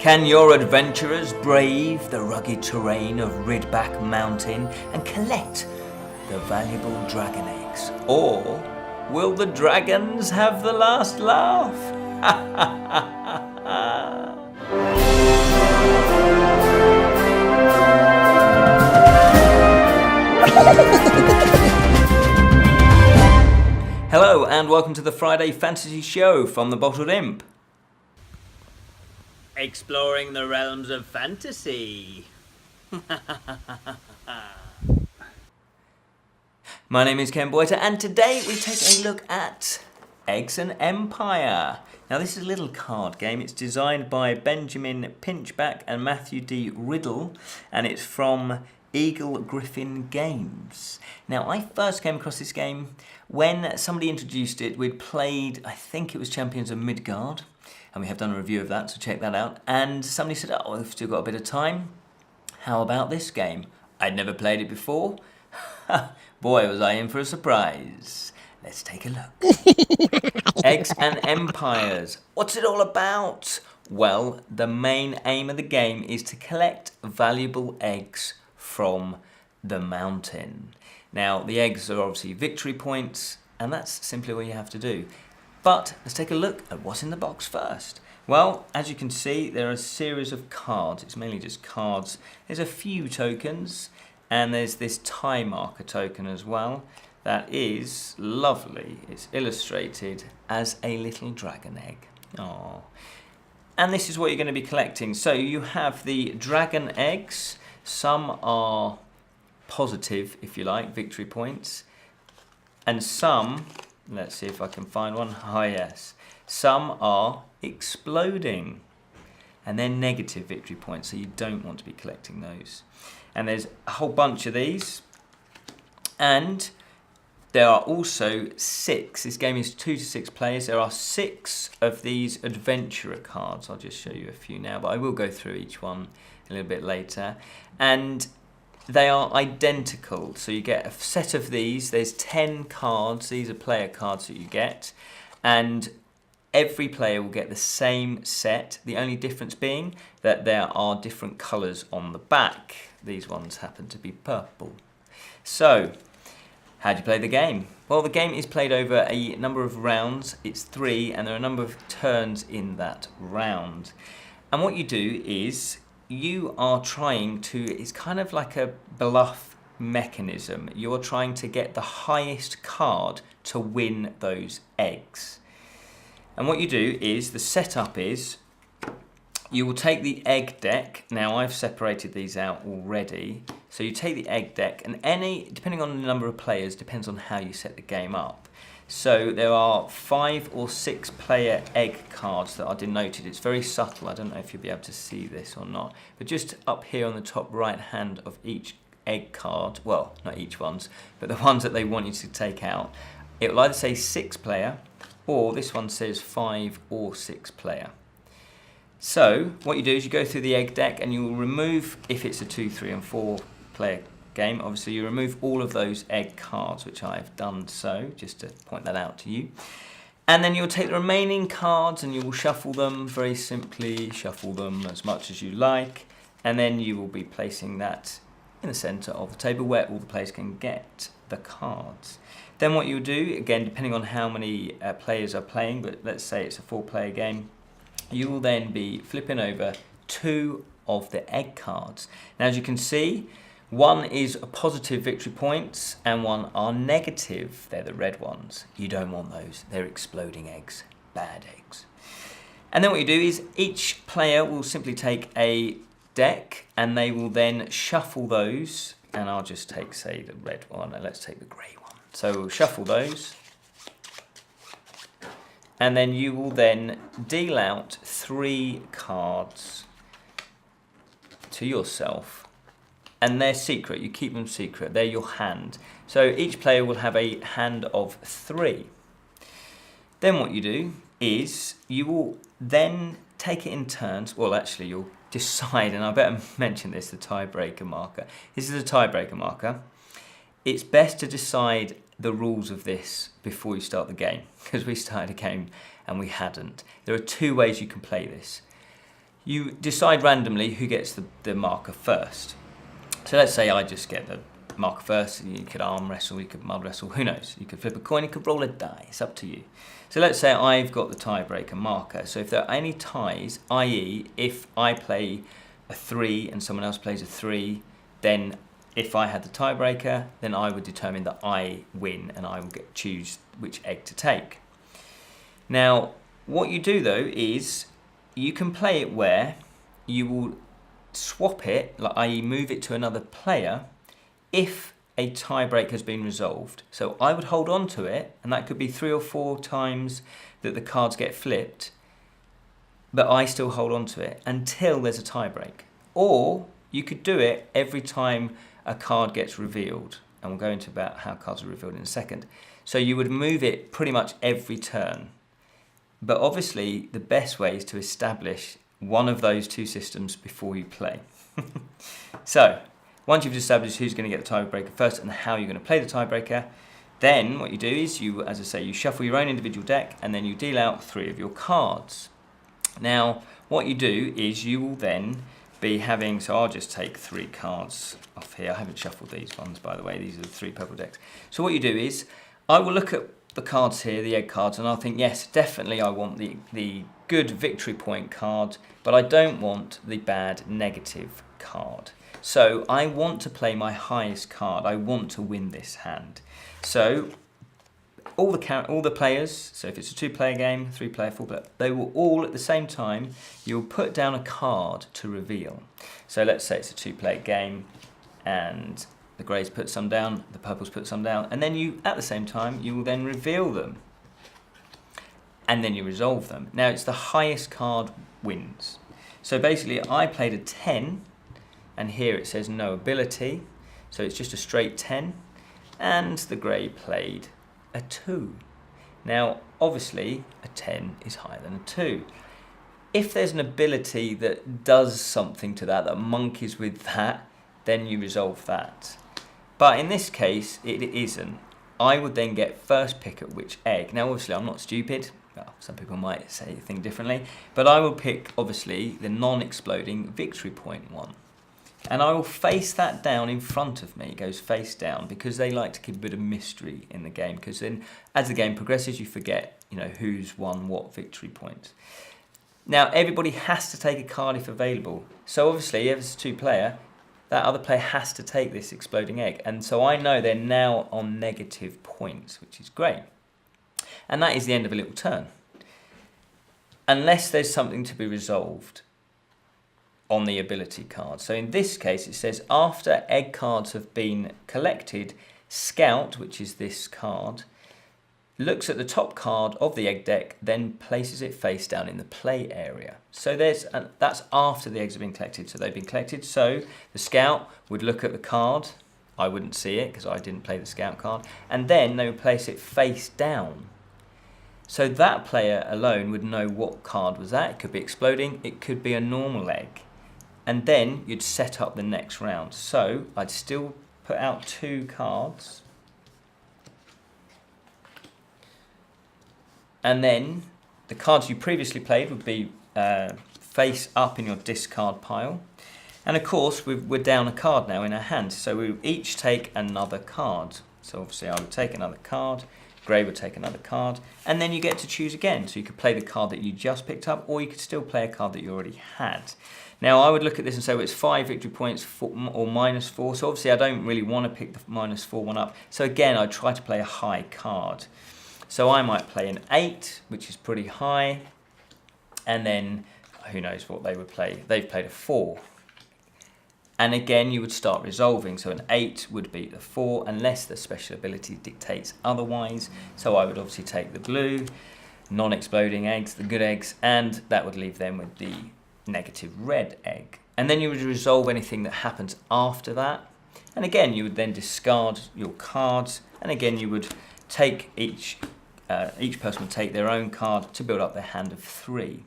Can your adventurers brave the rugged terrain of Ridback Mountain and collect the valuable dragon eggs? Or will the dragons have the last laugh? Hello and welcome to the Friday Fantasy Show from the Bottled Imp. Exploring the realms of fantasy. My name is Ken Boyter and today we take a look at Eggs and Empire. Now this is a little card game. It's designed by Benjamin Pinchback and Matthew D. Riddle and it's from Eagle-Gryphon Games. Now I first came across this game when somebody introduced it. We'd played, I think it was Champions of Midgard, and we have done a review of that, so check that out. And somebody said, oh, we've still got a bit of time. How about this game? I'd never played it before. Boy, was I in for a surprise. Let's take a look. Eggs and Empires. What's it all about? Well, the main aim of the game is to collect valuable eggs from the mountain. Now, the eggs are obviously victory points, and that's simply what you have to do. But let's take a look at what's in the box first. Well, as you can see, there are a series of cards. It's mainly just cards. There's a few tokens, and there's this tie marker token as well. That is lovely. It's illustrated as a little dragon egg. Aww. And this is what you're going to be collecting. So you have the dragon eggs. Some are positive, if you like, victory points. And some, let's see if I can find one. Ah, yes. Some are exploding. And they're negative victory points, so you don't want to be collecting those. And there's a whole bunch of these. And there are also 6. This game is 2 to 6 players. There are 6 of these adventurer cards. I'll just show you a few now, but I will go through each one a little bit later. And they are identical. So you get a set of these. There's 10 cards. These are player cards that you get. And every player will get the same set. The only difference being that there are different colours on the back. These ones happen to be purple. So, how do you play the game? Well, the game is played over a number of rounds. It's 3, and there are a number of turns in that round. And what you do is you are trying to, it's kind of like a bluff mechanism. You're trying to get the highest card to win those eggs. And what you do is, the setup is, you will take the egg deck. Now I've separated these out already. So you take the egg deck, and depending on the number of players, depends on how you set the game up. So there are 5 or 6 player egg cards that are denoted. It's very subtle. I don't know if you'll be able to see this or not. But just up here on the top right hand of each egg card, well, not each ones, but the ones that they want you to take out, it will either say 6 player, or this one says 5 or 6 player. So what you do is you go through the egg deck and you will remove, if it's a 2, 3 and 4 player game, obviously you remove all of those egg cards, which I've done so, just to point that out to you. And then you'll take the remaining cards and you will shuffle them, very simply shuffle them as much as you like, and then you will be placing that in the centre of the table where all the players can get the cards. Then what you'll do, again depending on how many players are playing, but let's say it's a 4-player game, you will then be flipping over 2 of the egg cards. Now as you can see, one is a positive victory points and one are negative. They're the red ones. You don't want those. They're exploding eggs. Bad eggs. And then what you do is each player will simply take a deck and they will then shuffle those. And I'll just take, say, the red one, and let's take the grey one. So we'll shuffle those. And then you will then deal out 3 cards to yourself. And they're secret, you keep them secret, they're your hand. So each player will have a hand of 3. Then what you do is you will then take it in turns. Well, actually you'll decide, and I better mention this, the tiebreaker marker. This is a tiebreaker marker. It's best to decide the rules of this before you start the game, because we started a game and we hadn't. There are 2 ways you can play this. you decide randomly who gets the marker first. So let's say I just get the marker first. You could arm wrestle, you could mud wrestle, who knows? You could flip a coin, you could roll a die, it's up to you. So let's say I've got the tiebreaker marker. So if there are any ties, i.e. if I play a 3 and someone else plays a 3, then if I had the tiebreaker, then I would determine that I win and I will choose which egg to take. Now, what you do though is you can play it where you will swap it, i.e. move it to another player, if a tiebreak has been resolved. So I would hold on to it, and that could be 3 or 4 times that the cards get flipped, but I still hold on to it until there's a tiebreak. Or you could do it every time a card gets revealed, and we'll go into about how cards are revealed in a second. So you would move it pretty much every turn. But obviously the best way is to establish one of those 2 systems before you play. So once you've established who's going to get the tiebreaker first and how you're going to play the tiebreaker, then what you do is you, as I say, you shuffle your own individual deck and then you deal out 3 of your cards. Now what you do is you will then be having, so I'll just take 3 cards off here. I haven't shuffled these ones, by the way. These are the 3 purple decks. So what you do is I will look at the cards here, the egg cards, and I'll think, yes, definitely I want the good victory point card, but I don't want the bad negative card. So I want to play my highest card. I want to win this hand. So all the players, so if it's a 2-player game, 3-player, 4-player, they will all at the same time, you'll put down a card to reveal. So let's say it's a 2-player game and the greys put some down, the purples put some down, and then you, at the same time, you will then reveal them. And then you resolve them. Now it's the highest card wins. So basically I played a 10, and here it says no ability, so it's just a straight 10, and the grey played a 2. Now obviously a 10 is higher than a 2. If there's an ability that does something to that, that monkeys with that, then you resolve that. But in this case it isn't. I would then get first pick at which egg. Now obviously I'm not stupid, well, some people might think differently, but I will pick obviously the non-exploding victory point one. And I will face that down in front of me. It goes face down because they like to keep a bit of mystery in the game, because then as the game progresses you forget, who's won what victory point. Now everybody has to take a card if available. So obviously if it's a 2-player, that other player has to take this exploding egg. And so I know they're now on negative points, which is great. And that is the end of a little turn. Unless there's something to be resolved on the ability card. So in this case it says after egg cards have been collected, Scout, which is this card, looks at the top card of the egg deck, then places it face down in the play area. So that's after the eggs have been collected. So they've been collected. So the Scout would look at the card. I wouldn't see it because I didn't play the Scout card. And then they would place it face down. So that player alone would know what card was that. It could be exploding. It could be a normal egg. And then you'd set up the next round. So I'd still put out 2 cards. And then the cards you previously played would be face up in your discard pile. And of course we're down a card now in our hand. So we each take another card. So obviously I would take another card. Grey would take another card. And then you get to choose again. So you could play the card that you just picked up, or you could still play a card that you already had. Now I would look at this and say, well, it's 5 victory points or -4. So obviously I don't really want to pick the -4 one up. So again, I try to play a high card. So I might play an 8, which is pretty high. And then who knows what they would play. They've played a 4. And again, you would start resolving. So an 8 would beat the 4 unless the special ability dictates otherwise. So I would obviously take the blue, non-exploding eggs, the good eggs, and that would leave them with the negative red egg. And then you would resolve anything that happens after that. And again, you would then discard your cards. And again, you would take each person would take their own card to build up their hand of 3.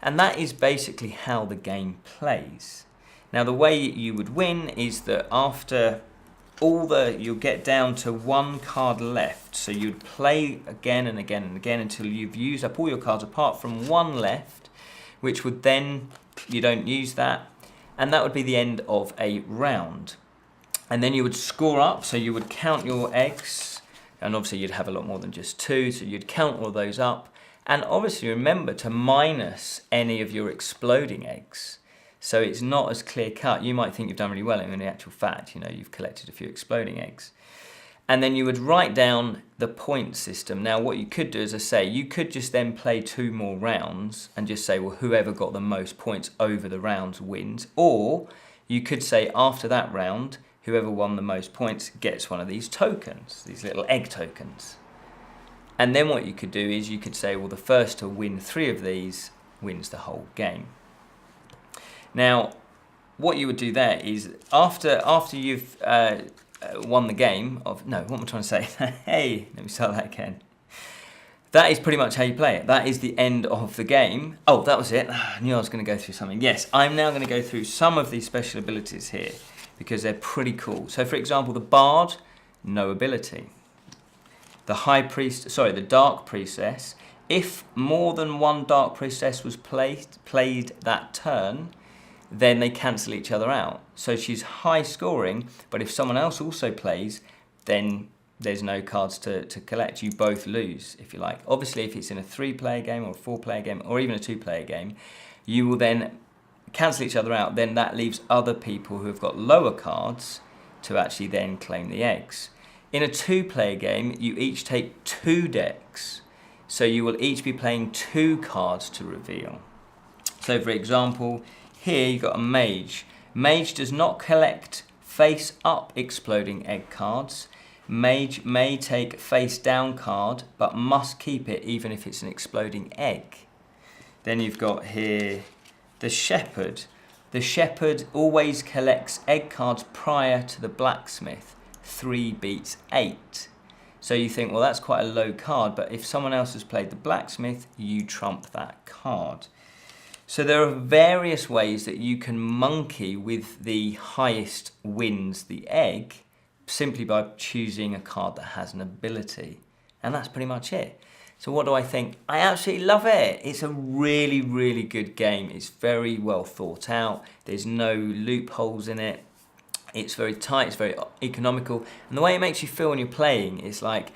And that is basically how the game plays. Now the way you would win is that after you'll get down to 1 card left. So you'd play again and again and again until you've used up all your cards apart from 1 left, which would then, you don't use that, and that would be the end of a round. And then you would score up, so you would count your eggs, and obviously you'd have a lot more than just 2, so you'd count all those up, and obviously remember to minus any of your exploding eggs. So it's not as clear cut. You might think you've done really well, and in actual fact, you know, you've collected a few exploding eggs. And then you would write down the point system. Now what you could do, as I say, you could just then play 2 more rounds and just say, well, whoever got the most points over the rounds wins. Or you could say after that round, whoever won the most points gets one of these tokens, these little egg tokens. And then what you could do is you could say, well, the first to win 3 of these wins the whole game. Now, what you would do there is after you've won the game of, no, what am I trying to say? Hey, let me start that again. That is pretty much how you play it. That is the end of the game. Oh, that was it. I knew I was going to go through something. Yes, I'm now going to go through some of these special abilities here because they're pretty cool. So, for example, the Bard, no ability. The Dark Priestess. If more than one Dark Priestess was played that turn, then they cancel each other out. So she's high scoring, but if someone else also plays, then there's no cards to collect. You both lose, if you like. Obviously, if it's in a 3-player game or a 4-player game or even a 2-player game, you will then cancel each other out. Then that leaves other people who have got lower cards to actually then claim the eggs. In a 2-player game, you each take 2 decks. So you will each be playing 2 cards to reveal. So for example, here you've got a Mage. Mage does not collect face-up exploding egg cards. Mage may take face-down card, but must keep it even if it's an exploding egg. Then you've got here the Shepherd. The Shepherd always collects egg cards prior to the Blacksmith. 3 beats 8. So you think, well, that's quite a low card, but if someone else has played the Blacksmith, you trump that card. So there are various ways that you can monkey with the highest wins the egg simply by choosing a card that has an ability. And that's pretty much it. So what do I think? I absolutely love it. It's a really, really good game. It's very well thought out. There's no loopholes in it. It's very tight, it's very economical. And the way it makes you feel when you're playing is like,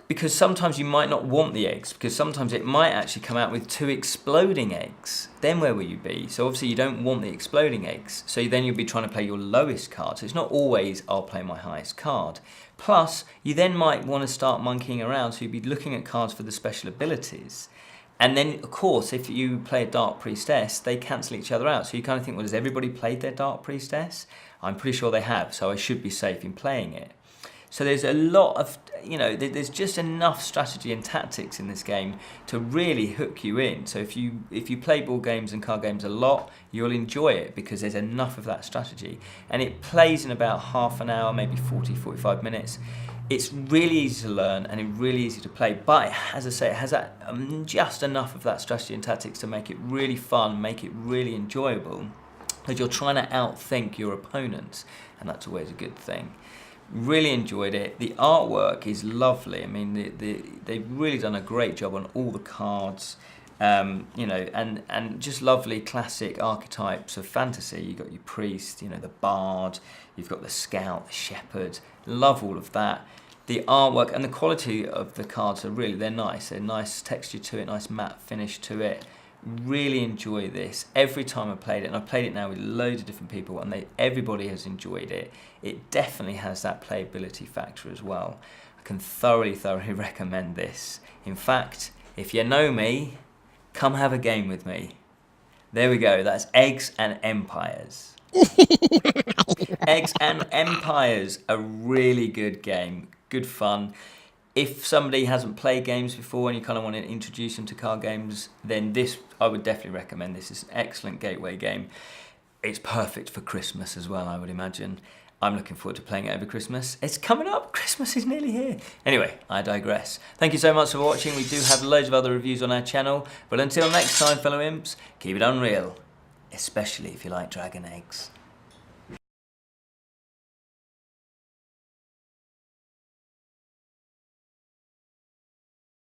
because sometimes you might not want the eggs, because sometimes it might actually come out with 2 exploding eggs. Then where will you be? So obviously you don't want the exploding eggs. So then you'll be trying to play your lowest card. So it's not always, I'll play my highest card. Plus, you then might want to start monkeying around, so you'd be looking at cards for the special abilities. And then, of course, if you play a Dark Priestess, they cancel each other out. So you kind of think, well, has everybody played their Dark Priestess? I'm pretty sure they have, so I should be safe in playing it. So there's a lot of, there's just enough strategy and tactics in this game to really hook you in. So if you play board games and card games a lot, you'll enjoy it because there's enough of that strategy. And it plays in about half an hour, maybe 40, 45 minutes. It's really easy to learn and it's really easy to play, but as I say, it has just enough of that strategy and tactics to make it really fun, make it really enjoyable, because you're trying to outthink your opponents, and that's always a good thing. Really enjoyed it. The artwork is lovely. I mean, they've really done a great job on all the cards, and just lovely classic archetypes of fantasy. You've got your priest, the bard, you've got the scout, the shepherd. Love all of that. The artwork and the quality of the cards they're nice. They're nice texture to it, nice matte finish to it. Really enjoy this. Every time I played it, and I've played it now with loads of different people, and everybody has enjoyed it. It definitely has that playability factor as well. I can thoroughly recommend this. In fact, if you know me, come have a game with me. There we go. That's Eggs and Empires. Eggs and Empires, a really good game. Good fun. If somebody hasn't played games before and you kind of want to introduce them to card games, then this, I would definitely recommend this. It's an excellent gateway game. It's perfect for Christmas as well, I would imagine. I'm looking forward to playing it over Christmas. It's coming up. Christmas is nearly here. Anyway, I digress. Thank you so much for watching. We do have loads of other reviews on our channel. But until next time, fellow imps, keep it unreal. Especially if you like dragon eggs.